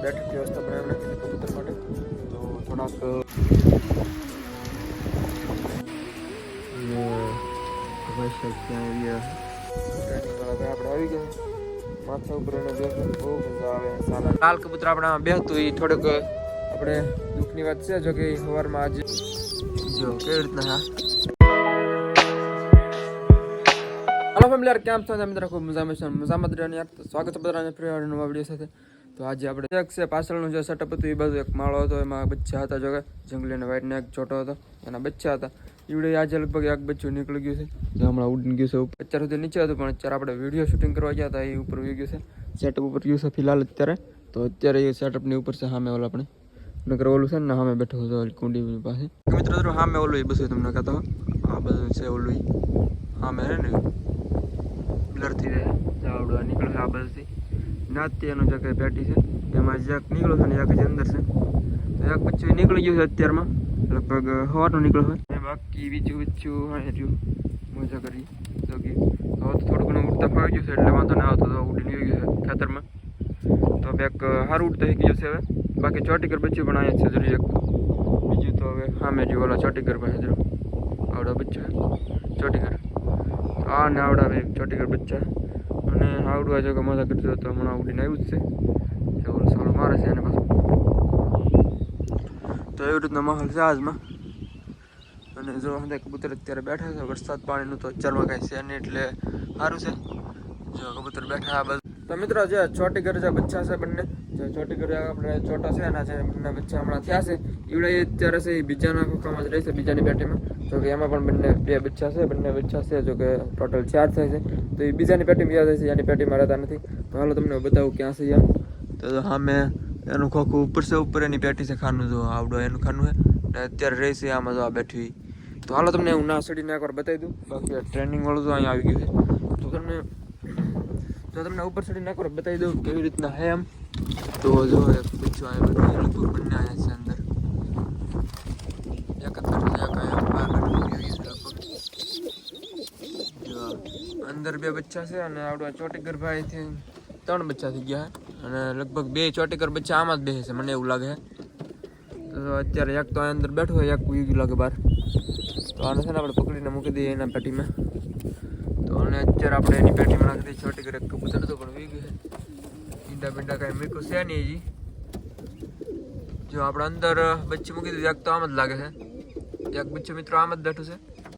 બેઠક વ્યવસ્થા બનાવી નાખી કબૂતર માટે. તો થોડાક ટ્રેનિંગ વાળા આપણે આવી ગયા માથા ઉપર એને બેસો બહુ મજા આવે. સાલા લાલ કબૂતર આપણે બેસતું એ થોડુંક આપણે દુઃખની વાત છે. જો કે સવારમાં આજે જો કેવી રીતના હા હાલો ફેમિલી યાર કેમ છો મિત્રો? ખૂબ મજામાં યાર. તો સ્વાગત છે બધાને ફરી નવા વિડીયો સાથે. તો આજે આપણે એક છે પાછળનું જે સેટઅપ હતું એ બાજુ એક માળો હતો, એમાં બચ્ચા હતા. જો કે જંગલી અને વ્હાઈટને એક છોટો હતો, એના બચ્ચા હતા. ઈવડે આજે લગભગ એક બચ્ચું નીકળી ગયું છે, જે હમણાં ઉડી ગયું છે. અત્યાર સુધી નીચે હતું, પણ અત્યારે આપણે વિડીયો શૂટિંગ કરવા ગયા હતા એ ઉપર ઉઈ ગયું છે, સેટઅપ ઉપર ગયું છે ફિલહાલ અત્યારે. તો અત્યારે એ સેટઅપની ઉપર છે સામે ઓલા આપણે નકર ઓલું છે ને સામે બેઠો હતો કુંડી પાસે. મિત્રો સામે ઓલું એ બસ તમને કહેતો આ બધું છે ઓલું સામે હે ને બ્લરથી આવડવા નીકળે આ બધી નાતી એનું જે કંઈ પેટી છે એમાં જ્યાંક નીકળ્યો છે ને જ્યાં કંઈ અંદર છે. તો એક બચ્ચું નીકળી ગયું છે અત્યારમાં, લગભગ સવારનું નીકળ્યો હોય. બાકી બીજું બચ્ચું હા રહ્યું મજા કરી તો કે હવે તો થોડું ઘણું ઉડતા ફાવી ગયું છે, એટલે વાંધો ના આવતો. તો ઉડીને આવી ગયું છે ખેતરમાં. તો બેક સારું ઉડતા થઈ ગયું છે હવે. બાકી ચોટીકર બચ્ચું પણ અહીંયા છે જરૂર એક. બીજું તો હવે સામે જો ઓલા ચોટીકર પાસે જરૂર આવડા બચ્ચું ચોટીકર આ ને આવડા બે ચોટીકર બચ્ચા. અને આવડવા જો કે મજા કરતો હતો હમણાં ઉડીને આવ્યું જ છે. જો સારો મારે છે એને પાછું. તો એવી રીતનો માહોલ છે આજમાં. અને જો બધા કબૂતર અત્યારે બેઠા છે. વરસાદ પાણીનું તો અત્યારમાં કાંઈ છે નહીં, એટલે સારું છે. જો કબૂતર બેઠા આ બધું. તો મિત્રો જે ચોટીકર જે બચ્ચા છે બંને, જે ચોટીકર આપણે ચોટા છે એના જે બંને બચ્ચા હમણાં થયા છે ઈવડે અત્યારે છે એ બીજાના ખોખામાં જ રહેશે, બીજાની પેટીમાં. જો કે એમાં પણ બંને બે બચ્ચા છે, બંને બચ્ચા છે. જો કે ટોટલ 4 થાય છે. તો એ બીજાની પેટીમાં યાદ છે, એની પેટીમાં રહેતા નથી. તો હાલો તમને બતાવું ક્યાં છે યાર. તો સામે એનું ખોખું ઉપર છે, ઉપર એની પેટી છે ખાનું. જો આવડો એનું ખાનું છે ને અત્યારે રહી છે આમાં જો આ બેઠી. તો હાલો તમને હું ના સડીને એકવાર બતાવી દઉં. બાકી ટ્રેનિંગ વાળું તો અહીંયા આવી ગયું છે. તો તમને ઉપર સડીને એકવાર બતાવી દઉં કેવી રીતના હે એમ. તો જો એક બચ્ચું અહીંયા બેઠું, લગભગ બંને અહીંયા છે અંદર. એક અંદર બે બચ્ચા છે, અને આવડો ચોટીકર ભાઈથી 3 બચ્ચા થઈ ગયા. અને લગભગ 2 ચોટીકર બચ્ચા આમાં જ બેસે છે મને એવું લાગે. તો અત્યારે એક તો અંદર બેઠો હોય, એક ઉઈ ગયું લાગે બહાર. તો આને છે ને આપણે પકડીને મૂકી દઈએ એના પેટીમાં. તો અને અત્યારે આપણે એની પેટીમાં નાખી દઈએ ચોટીકર. એક કબૂતર તો પણ ઉઈ ગયું છે. ઈંડા બીંડા કાંઈ મૂક્યું છે નહીં હજી. જો આપણે અંદર બચ્ચું મૂકી દીધું, એક તો આમ જ લાગે છે. એક બચ્ચું મિત્રો આમ જ બેઠું છે.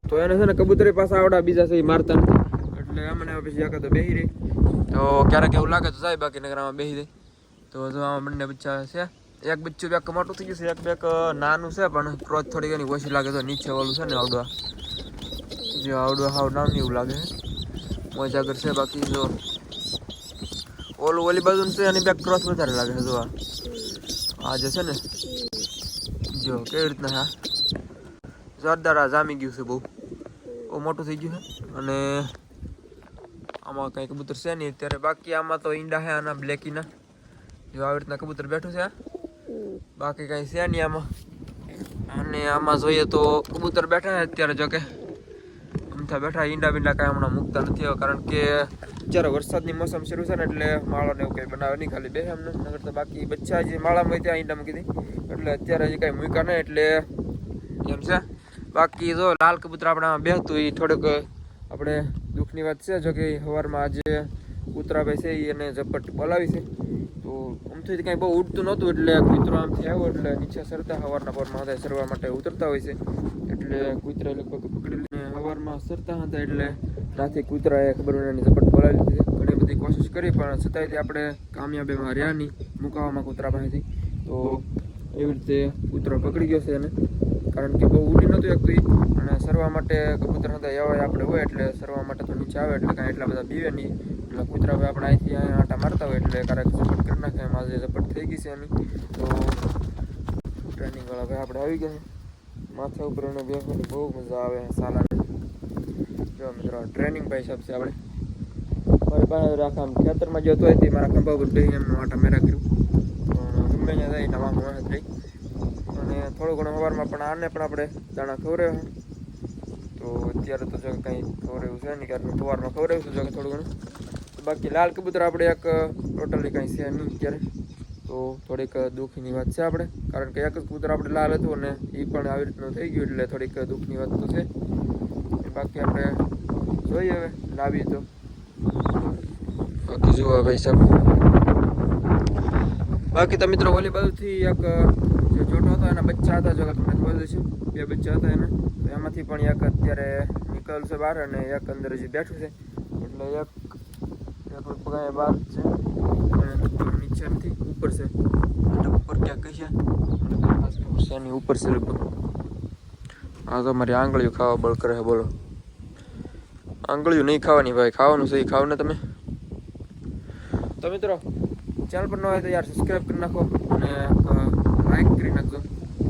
તો એને છે ને કબૂતરી પાસે આવડા બીજા છે એ મારતા નથી, એટલે અમને પછી એક તો બેહી રહી. તો ક્યારેક એવું લાગે તો જાય, બાકી નગરમાં બેહી જાય. તો જો આમાં બંને બચ્ચા છે. એક બચ્ચું બેક મોટું થઈ ગયું છે, એક બેક નાનું છે, પણ ક્રોચ થોડી ઘણી ઓછી લાગે. તો નીચે ઓલું છે ને આવડવા, જે આવડવા હાવ નાનું એવું લાગે છે. મજા કરશે. બાકી જો ઓલી બાજુ છે એની બેક ક્રોચ વધારે લાગે છે. જો આ જે છે ને જો કેવી રીતના હા જોરદાર આ જામી ગયું છે, બહુ મોટું થઈ ગયું છે. અને આમાં કંઈ કબૂતર છે નહીં અત્યારે. બાકી આમાં તો ઈંડા છે આના બ્લેકીના. જો આવી રીતના કબૂતર બેઠું છે. બાકી કાંઈ છે નહીં આમાં. અને આમાં જોઈએ તો કબૂતર બેઠા છે અત્યારે. જો કે અમથા બેઠા, ઈંડા બીંડા કાંઈ હમણાં મૂકતા નથી, કારણ કે અત્યારે વરસાદની મોસમ શરૂ છે ને, એટલે માળાને એવું કંઈ બનાવે નહીં, ખાલી બેસે એમને. નગર તો બાકી બચ્ચા જે માળામાં હોય ત્યાં ઈંડા મૂકી દે, એટલે અત્યારે હજી કાંઈ મૂક્યા નહીં, એટલે એમ છે. બાકી જો લાલ કબૂતર આપણે બેસતું એ થોડુંક આપણે દુઃખની વાત છે. જો કે સવારમાં આજે કૂતરાભાઈ છે એને ઝપટ બોલાવી છે. તો આમથી કાંઈ બહુ ઉડતું નહોતું, એટલે કૂતરો આમથી આવ્યો એટલે નીચે સરતા સવારના પોરમાં હતા સરવા માટે ઉતરતા હોય છે, એટલે કૂતરા લગભગ પકડી લઈને સવારમાં સરતા હતા. એટલે રાતે કૂતરાએ ખબર એની ઝપટ બોલાવી લીધી. ઘણી બધી કોશિશ કરી, પણ છતાંયથી આપણે કામયાબીમાં રહ્યા નહીં મુકાવામાં કૂતરા પાસેથી. તો એવી રીતે કૂતરો પકડી ગયો છે એને, કારણ કે બહુ ઉડી નહોતું એકતું. અને સરવા માટે કબૂતર હતા એવા આપણે હોય, એટલે સરવા માટે તો નીચે આવે એટલે કાંઈ એટલા બધા બીવે નહીં. એટલે કૂતરા ભાઈ આપણે અહીંથી અહીંયા આટા મારતા હોય, એટલે ક્યારેક ઝપટ કરી નાખે. એમાં આજે ઝપટ થઈ ગઈ છે એની. તો ટ્રેનિંગવાળા ભાઈ આપણે આવી ગયા છે. માથા ઉપર એને બેસવાની બહુ મજા આવે સાલાને. જો મિત્રો ટ્રેનિંગ ભાઈ સાહેબ છે આપણે. મારી પાસે આખા આમ ખેતરમાં જતો હોય તે મારા ખંભા ઉપર બેસી એમનો આટા મેરા કર્યું. ગમે ત્યાં જાય નવા મહેનત રહી. અને થોડું ઘણું સવારમાં પણ આને પણ આપણે દાણા ખવડાવ્યા. તો અત્યારે તો જો કંઈ ખવડાવ્યું છે નહીં, કારણ સવારમાં ખવડાવ્યું છે જો કે થોડું ઘણું. બાકી લાલ કબૂતર આપણે એક ટોટલી કાંઈ છે નહીં અત્યારે. તો થોડીક દુઃખની વાત છે આપણે, કારણ કે એક જ કબૂતર આપણે લાલ હતું અને એ પણ આવી રીતનું થઈ ગયું, એટલે થોડીક દુઃખની વાત તો છે. બાકી આપણે જોઈએ હવે લાવીએ તો. બાકી જુઓ ભાઈ સાહેબ, બાકી તો મિત્રો ઓલી બાજુથી એક જે જોટો હતો એના બચ્ચા હતા, જો તમને ખબર છે 2 બચ્ચા હતા એને, તો એમાંથી પણ એક અત્યારે નીકળશે બહાર અને એક અંદર હજી બેઠું છે. એટલે એક લગભગ બહાર છે અને નીચે નથી, ઉપર છે, ઉપર ક્યાંક કઈ છે એની ઉપર છે લગભગ. હા તો મારી આંગળીઓ ખાવા બળ કરે છે, બોલો. આંગળીઓ નહીં ખાવાની ભાઈ, ખાવાનું છે એ ખાવ ને તમે. તો મિત્રો ચેનલ પર ન હોય તો યાર સબસ્ક્રાઈબ કરી નાખો અને લાઈક કરી નાખજો.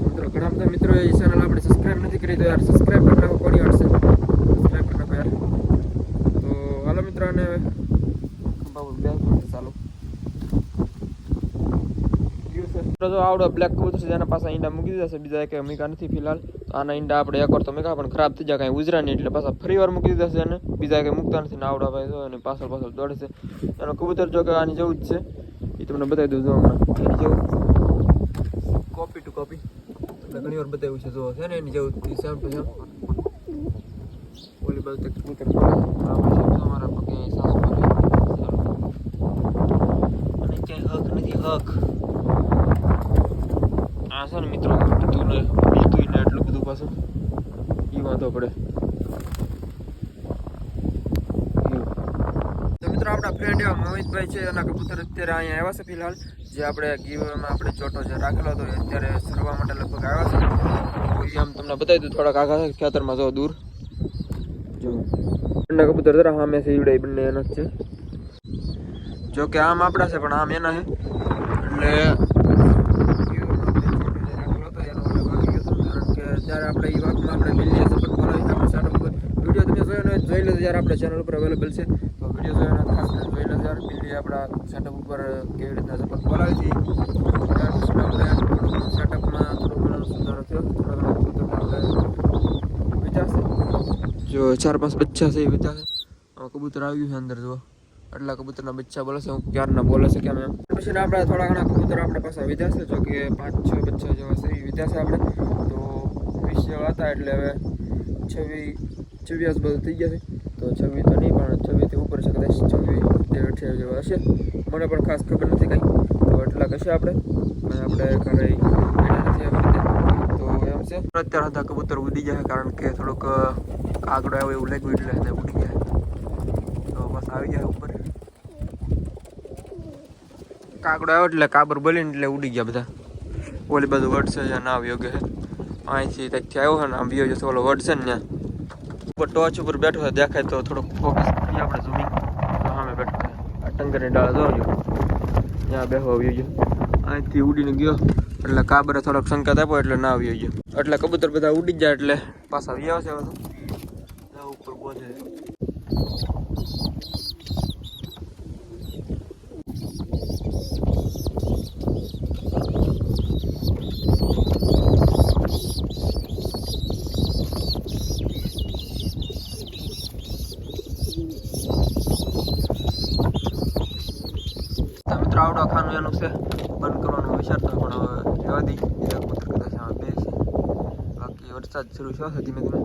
મિત્રો ઘણા બધા મિત્રો એ ચેનલ આપણે સબસ્ક્રાઈબ નથી કરી, તો યાર સબસ્ક્રાઈબ કરી નાખો. કોની વાત છે, સબસ્ક્રાઈબ કરી નાખો યાર. તો હાલો મિત્રો, અને ચાલો જો આવડો બ્લેક કબૂતર છે જેના પાસે ઈંડા મૂકી દીધા છે, બીજા એક મીકા નથી ફિલહાલ. આના ઈંડા આપણે એકવાર તો મીકા પણ ખરાબ થઈ જાય, કાંઈ ઉજરા નહીં, એટલે પાછા ફરી વાર મૂકી દીધા છે એને. બીજા કંઈ મૂકતા નથી ને આવડા ભાઈ જો અને પાછળ દોડે છે. એનો કબૂતર જો કે આની જેવું જ છે, એ તમને બતાવી દઉં જો હમણાં એની જેવું કોપી ટુ કોપી તમને ઘણી વાર બતાવ્યું છે, જો છે ને એની જેવું સેમ ટુ સેમ. ઓલી બાજુ કબૂતર અમારા પગે સાસુ અને ક્યાંય હક નથી, હક આ છે ને મિત્રો ઉડતું ને બીજતું ને એટલું બધું પાછું એ વાંધો પડે. તો મિત્રો આપણા ફ્રેન્ડ એવા મોહિતભાઈ છે, એના કબૂતર અત્યારે અહીંયા આવ્યા છે ફિલહાલ. જે આપણે ગીવમાં આપણે ચોટો જે રાખેલો હતો અત્યારે સરવા માટે લગભગ આવ્યા છે. આમ તમને બતાવી દઉં, થોડાક આગા છે ખેતરમાં જો દૂર જો એના કબૂતર જરા સામે છે, ઈવડે બંને એના જ છે. જો કે આમ આપણા છે પણ આમ એના છે, એટલે જ્યારે આપણે એ વાતમાં આપણે દિલ્હી સપોર્ટ બોલાવી આપણે સારા વિડીયો તમે જોયો જોઈ લેજો, જ્યારે આપણે ચેનલ ઉપર અવેલેબલ છે, તો વિડીયો જોયો ખાસ કરીને જોઈ લેજો યાર. દિલ્હી આપણા સેટઅપ ઉપર કેવી રીતના સપોર્ટ બોલાવી હતી, ત્યાર પછી આપણે સેટઅપમાં થોડો ઘણો સુધારો થયો, થોડા ઘણા કબૂતર આપણે વિચારશે. જો 4-5 બચ્ચા છે એ વિચારશે. કબૂતર આવ્યું છે અંદર, જુઓ આટલા કબૂતરના બચ્ચા બોલે છે, હું ક્યારના બોલે છે કેમ એમ. પછી આપણે થોડા ઘણા કબૂતર આપણે પાસે વિચારશે, જો કે 5-6 બચ્ચા જેવા છે એ વિચારશે આપણે. તો 20 જેવા હતા, એટલે હવે 26 આજુબાજુ થઈ ગયા છે. તો 26 તો નહીં પણ 26 થી ઉપર છે, કદાચ 26-28 જેવા હશે, મને પણ ખાસ ખબર નથી કંઈ. તો એટલા કશે આપણે ઘરે નથી તો એમ છે. અત્યારે હતા કબૂતર ઉડી જાય, કારણ કે થોડુંક કાગડો આવે એવું લાગ્યું એટલે ઉડી જાય. તો બસ આવી જાય ઉપર, કાગડો આવ્યો એટલે કાબર બોલીને એટલે ઉડી ગયા બધા. ઓલી બધું વડ છે જ્યાં ના આવ્યો કે અહીંથી ત્યાંથી આવ્યો છે ને આમ બીજો જતો ઓલો વડ છે ને ત્યાં ઉપર ટોચ ઉપર બેઠો છે, દેખાય તો થોડોક ફોકસ કરીએ આપણે ઝૂમિંગ. તો સામે બેઠો છે, આ ટંગરની ડાળ જોજો ત્યાં બેહો આવ્યો ગયો, અહીંથી ઉડીને ગયો એટલે કાબરે થોડોક સંકેત આપ્યો એટલે ના આવ્યો ગયો. એટલે કબૂતર બધા ઉડી જાય એટલે પાછા આવી આવશે ઉપર પહોંચે. આવડો ખાનું એનું છે, બંધ કરવાનું વિચારતો પણ હવે રહેવા દઈ, બીજા કબૂતર કદાચ આમાં બે છે. બાકી વરસાદ શરૂ થયો છે ધીમે ધીમે,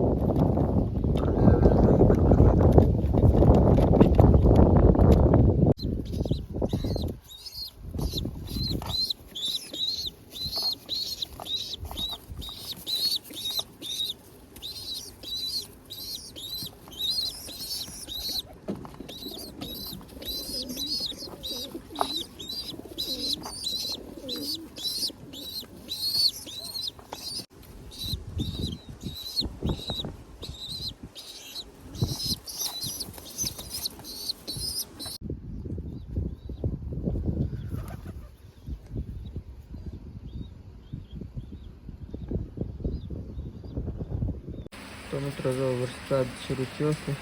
તો મિત્રો જો વરસાદ શરૂ થયો છે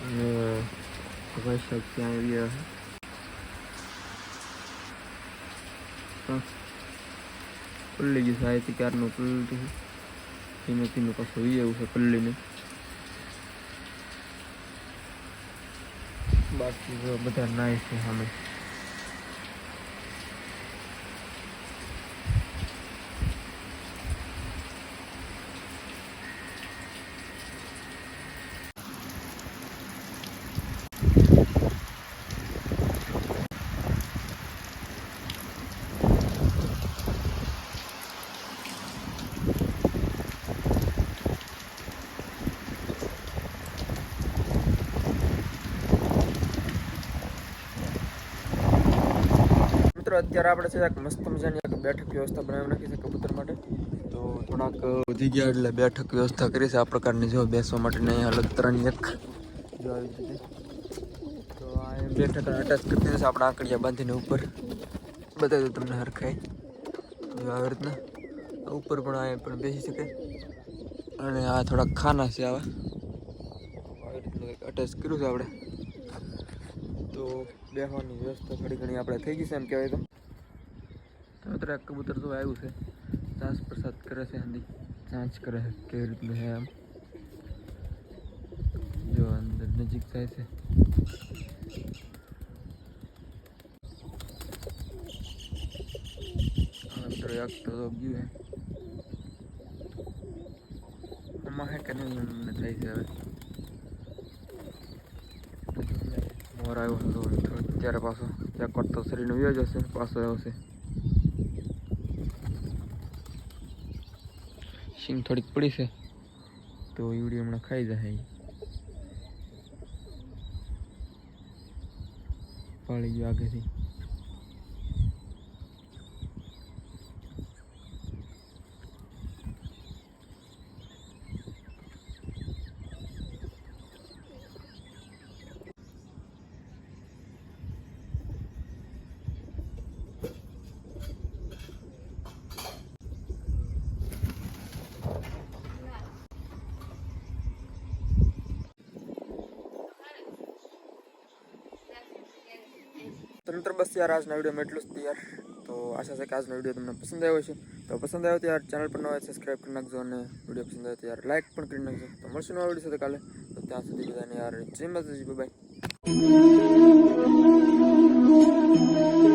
અને ભાઈ સાહેબ ત્યાં આવ્યા પલ્લી ગયું છે, અહીંથી ક્યારનું પલટું ધીમે ધીમે પાછું એવું છે પલ્લીને. બાકી જો બધા નાય છે સામે, અત્યારે આપણે છે એક મસ્ત મજાની એક બેઠક વ્યવસ્થા બનાવી નાખી છે કબૂતર માટે. તો થોડાક વધી ગયા એટલે બેઠક વ્યવસ્થા કરી છે આ પ્રકારની, જો બેસવા માટેની અલગ તરહની એક જો આવી રીતે. તો આ બેઠક અટેચ કરી દીધી છે આપણે આંકડિયા બાંધીને ઉપર, બતાવી દઉં તમને હરખાઈ. જો આવી રીતના ઉપર પણ આ પણ બેસી શકે. અને આ થોડાક ખાના છે આવા, આવી રીતનું એક અટેચ કર્યું છે આપણે. તો બેસવાની વ્યવસ્થા થોડી ઘણી આપણે થઈ ગઈ છે એમ કહેવાય. તો અત્યારે કબૂતર તો આવ્યું છે, ચાંચ પ્રસાદ કરે છે, હંધી ચાંચ કરે છે કેવી રીતનું છે આમ. જો અંદર નજીક થાય છે. અંદર એક તો ગયું હે આમાં હે કે નહીં એમને થાય છે. હવે મોર આવ્યો હતો અત્યારે પાછો એક વાર તો શરીરનો વ્યો જશે, પાછો આવશે. સિંગ થોડીક પડી છે તો ઈવડી હમણાં ખાઈ જાય. પાળી ગયો આગળથી. તો મિત્રો બસ યાર આજના વિડીયોમાં એટલું જ યાર. તો આશા છે કે આજનો વિડીયો તમને પસંદ આવ્યો છે. તો પસંદ આવ્યો તો યાર ચેનલ પર ન હોય સબસ્ક્રાઈબ કરી નાખજો, અને વિડીયો પસંદ આવ્યો તો યાર લાઈક પણ કરી નાખજો. તો મળશું નવા વિડીયો સાથે કાલે. તો ત્યાં સુધી બધાને યાર જય માતાજી, બાય બાય.